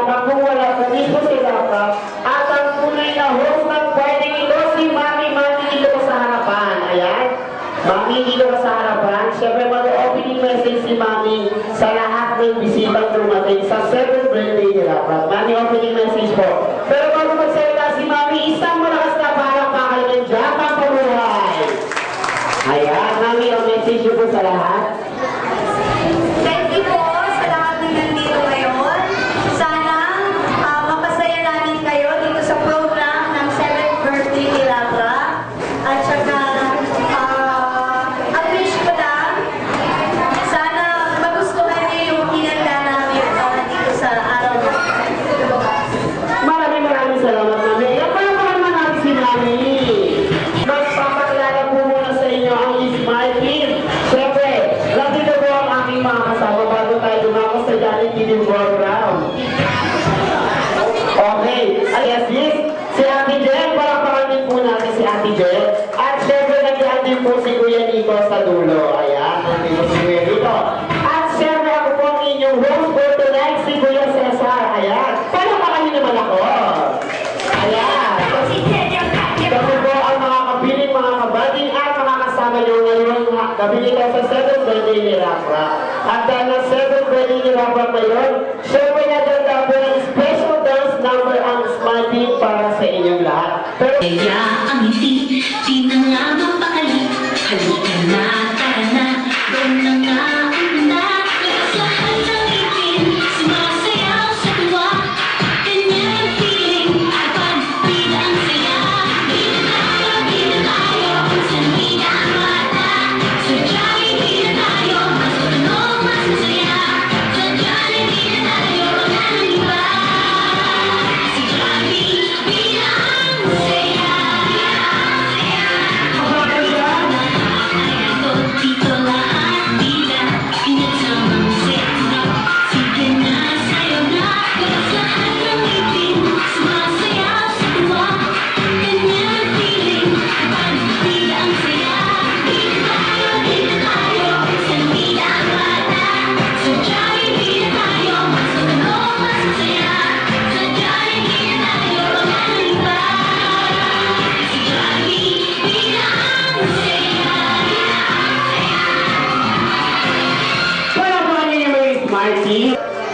Rapa kung wala sa mismo si Rapa. At ang tunay na host ng party ito, si Mami. Mami dito sa harapan. Ayan. Mami dito sa harapan. Siyempre mag-opening message si Mami sa lahat ng bisitang dumating sa 7th birthday ni Rapa. Mami, opening message po. Pero bago magsalita si Mami, isang malakas na parang pakalagan dyan ang pamuhay. Ayan, Mami, ang message niyo po sa lahat. Thank you po sa lahat ng nandito ngayon. Sana mapasaya namin kayo dito sa program ng 7th birthday ni Labra. At saka, ang wish ko lang, sana magustuhan niyo yung kinanda namin dito sa araw na ito. Maraming salamat, Mami. Yan pala naman natin si Mami. Magpapakilala po muna sa inyo ang Smile Team. Siyempre, nandito po ang aking mga kasama bago tayo dumako sa Johnny Kidding Program. Okay, yes, si Ate Jen, palakpakan din po natin si Ate Jen. At siyempre, nandiyan din po si Kuya Nico sa dulo. Ayan, nandito si Kuya Nico. At siyempre, ako po ang inyong host for tonight, si Kuya Cesar. Ayan, palakpakan niyo naman ako. Ayan. Kami po ang mga kapiling, mga kabading at mga kasama nyo ngayon gabi nito sa 7th birthday ni Rapa. At dahil na 7th birthday ni Rapa ngayon, syempre naganda po ng special dance number ang Smile Team para sa inyong lahat. Pero Kaya ang ngiti, di na nga mapakali. Halika na, tara na, doon na nga una. Lasahan ng ngipin, sumasayaw sa tuwa. Ganyan ang feeling, kapag bida ang saya. Bida tayo, kung saan bida ang mata. Sa Jollibee na tayo, mas tunog, mas masaya. Sa Jollibee na tayo, wala nang iba. Sa Jollibee, bida ang saya. Dito lahat bida, pinagsamang sekta. Sige na, sayo na, lasahan ng ngipin, sumasayaw sa tuwa. Ganyan ang feeling, kapag bida ang saya. Bida tayo, kung saan bida ang mata. Sa Jollibee na tayo, mas tunog, mas masaya. Sa Jollibee na tayo, wala nang iba. Sa Jollibee, bida ang saya. palakpakan niyo yung mga Smile Team.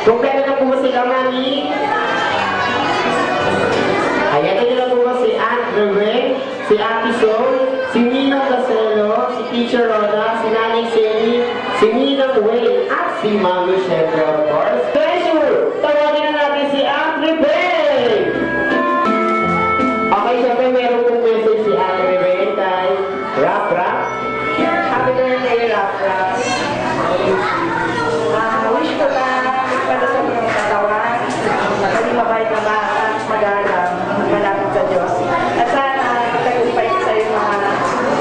Kompleto na po ba sila, Mami? Ayan na nila po ba si Aunt Rebe, si Ate Sol, si Ninong Gacelo, si Teacher Roda, si Nanay Sally, si Ninong Wayne, at si Mami, syempre, of course. Treasure! Tawagin na natin si Aunt Rebe! Okay, syempre, meron pong message si Aunt Rebe kay Rap. Happy birthday, Rap. Wish ko lang para sa mga katawan, maging mabait na bata, magalang, malapit sa Diyos. At sana, tagumpay ko sa iyo mga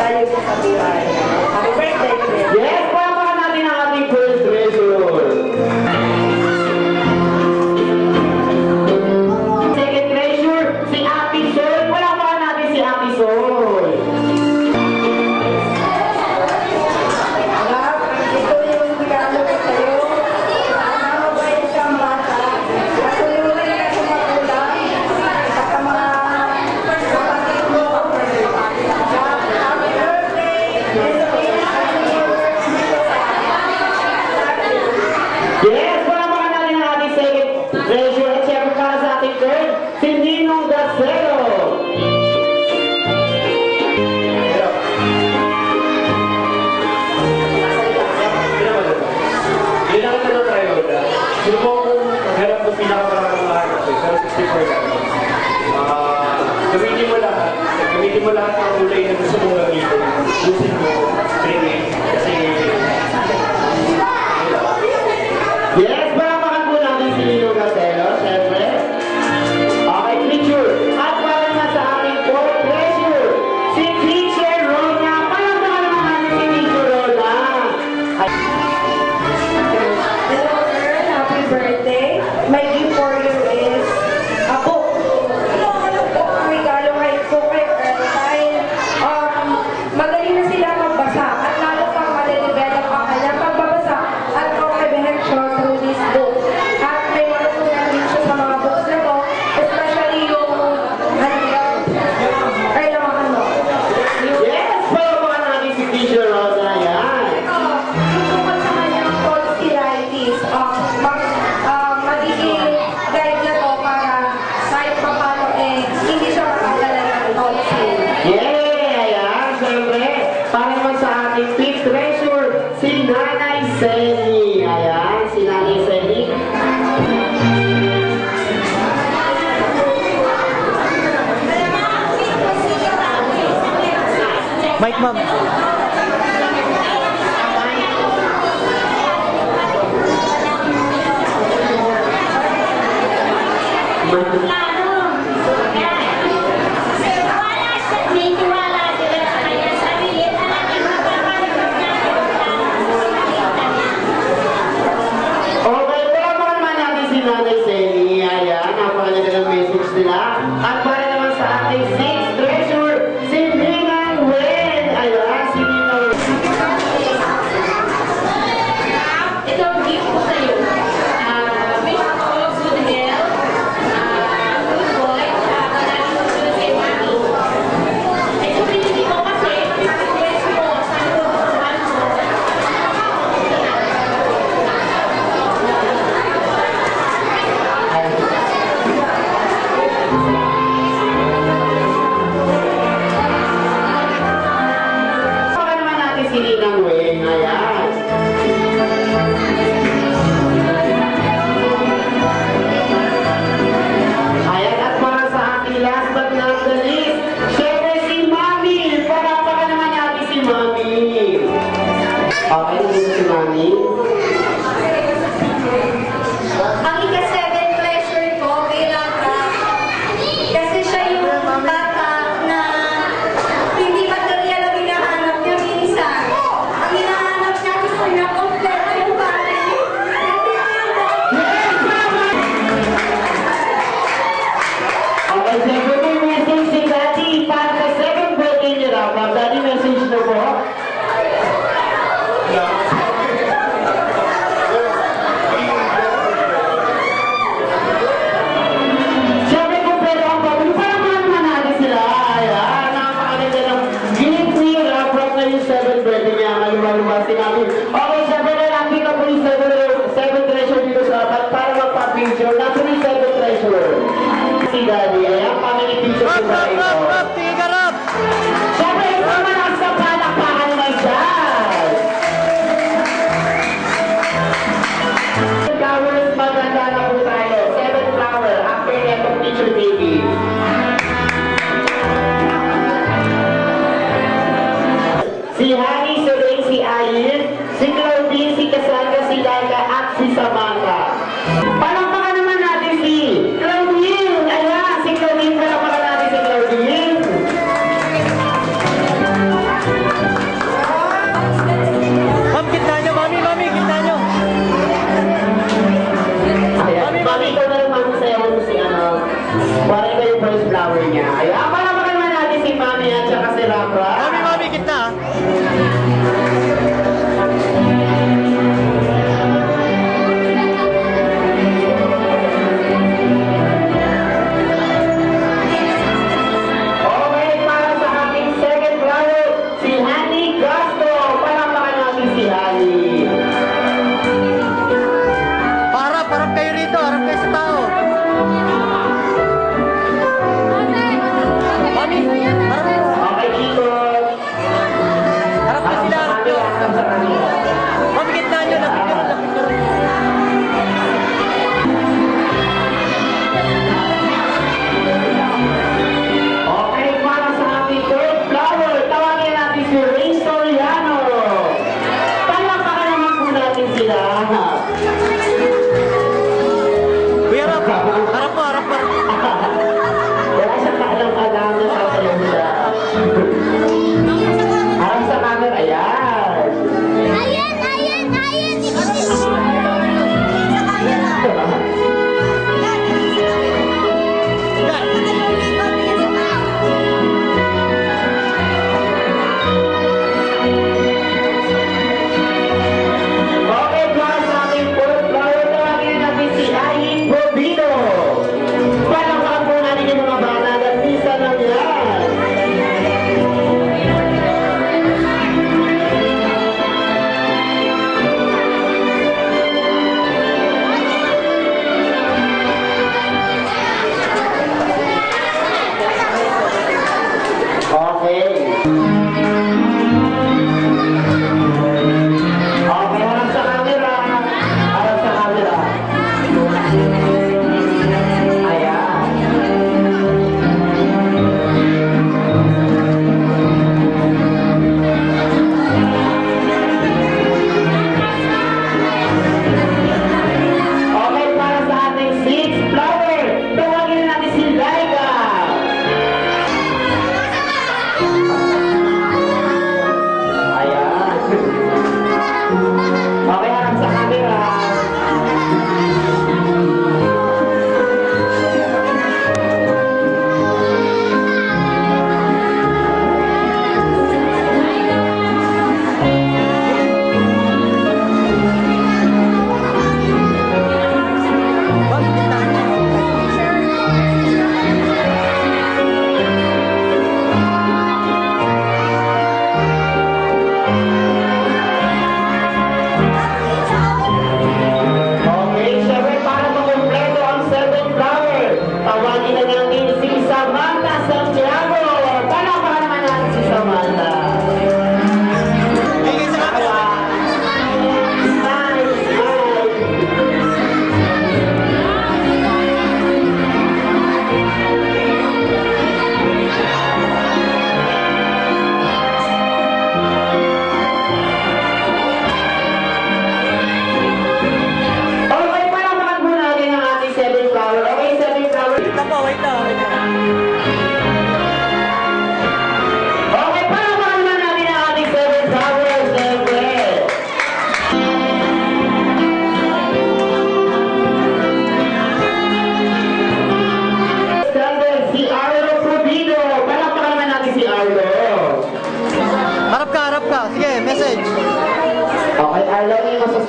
tayo po sa buhay. Happy birthday, Chris! Yes, palakpakan natin ang ating first treasure. Second treasure, si Ate Sol. Palakpakan natin si Ate Sol. Anak, ito yung regalo ko sa iyo. Sana mabait kang bata. Matulungan ka sa magulang at sa mga kapatid mo. Happy birthday! Yes, palakpakan natin ang ating second treasure. At syempre para sa ating third, si Ninong Gacelo. Bilang ito ng Trioda, sino po kung maghanap ng pinakamarang mga kasi, pero 64 gamitin mo lahat ng kulay na gusto mong gamitin. Gusin mo, training, kasi Yes, palakpakan po natin si Ninong Gacelo, syempre. Okay, treasure. At para naman sa ating fourth treasure, si Teacher Roda. Palakpakan naman natin si Teacher Roda. Hello, girl. Happy birthday. My gift for you is a book. plano. Kaya, may tiwala sila sa kanya. Sabi niya, talagang mapapalipad natin ang plano. Nakita niya. Okay, wala pa naman natin si Nanay Selly. Ayan, napakaganda ng message nila. At para naman sa ating sixth treasure, si Ninang Wen. Ayan, si Ninang Wen. Ito ang gift ko sa'yo. Wish ko good health, good boy, palagi mo sila kay mami. Ito pinili ko kasi, request mo, sabi ko, mahal mo. Baka naman natin si Ninang Wen. Ayan. Ayan, at para sa ating last but not the least, syempre si Mami. Palapakan naman natin si Mami. Okay, nandito si Mami. Ang ika-7 pleasure ko bilang kasi siya yung bata na hindi material ang hinahanap niya minsan. Ang hinahanap niya gusto niya kompleto yung bahay. Okay, syempre may message si Daddy para sa second birthday niya daw. Daddy, message na po. Siyempre kung pwede ang pabili, parang naman natin sila. Ayan, napakaganda ng gift ni Raprap na yung 7th birthday niya. Maluwa-luwa si Mami. Okay, siyempre lalaki ka po yung 7th treasure dito sa apat para magpa-picture. Nasa yung 7th treasure? Si Daddy. Ayan, family picture ko sa ito. Siyempre, ito naman ang sa palakpakan na dyan. Flowers, maganda na po tayo. 7 flower, after netong teacher baby. Si Hani, si Ray, si Ayin, si Claudine, si Cassandra, si Laila, at si Samantha. Palakpakan naman natin si Claudine. Ayan, si Claudine, palakpakan natin si Claudine. Ma'am, gitna nyo, mami, mami, gitna nyo. Ayan, Mami, ikaw na lang mami sayaw mo si ano. Parang ikaw yung first flower niya. Ayan, palakpakan naman natin si Mami at saka si Rapra. Mami, mami, gitna. Okay, para sa ating second flower, si Hani Castro. Palakpakan natin si Hani. Harap kayo rito, harap kayo sa tao.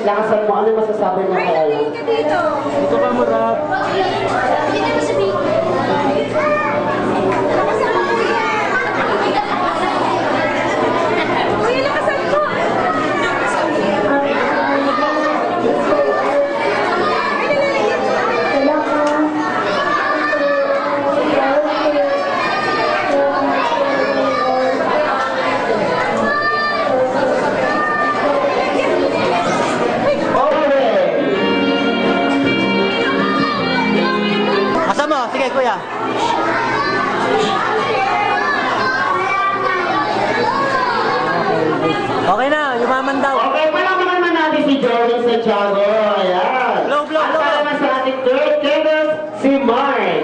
lakasan mo. Ano masasabi mo kay Alan? Dito ka mo, Rap. Asa mo? Sige, kuya. Okay na, yumaman daw. Okay, palakpakan naman natin si Jordan Santiago. Ayan. Blow, blow, At blow. para naman sa ating third candles, si Mark.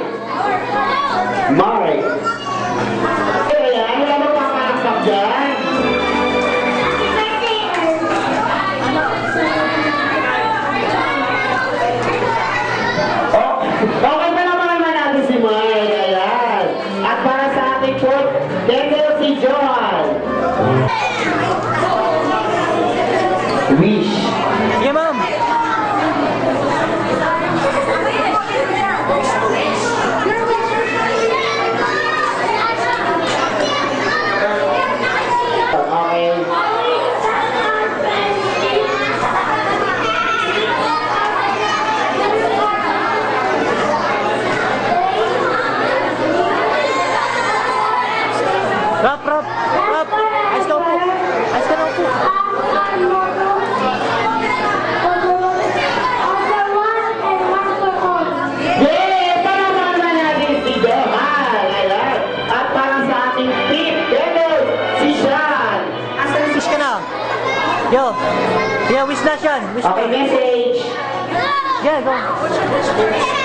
Mark. Ayan, wala magpapalakpak dyan. Oh, okay pa naman natin si Mark. Ayan. At para sa ating fourth candle, si John. Wish. Sige, ma'am. Okay. Rap, rap, rap. Ayos ka po. Ayos ka na po. Yay! Palakpakan naman natin si Johan. Ayan. At para sa ating fifth candle, si Sean. Wish ka na. Yo. Yeah, wish na siyan. Wish Okay, na. message. Yeah, go.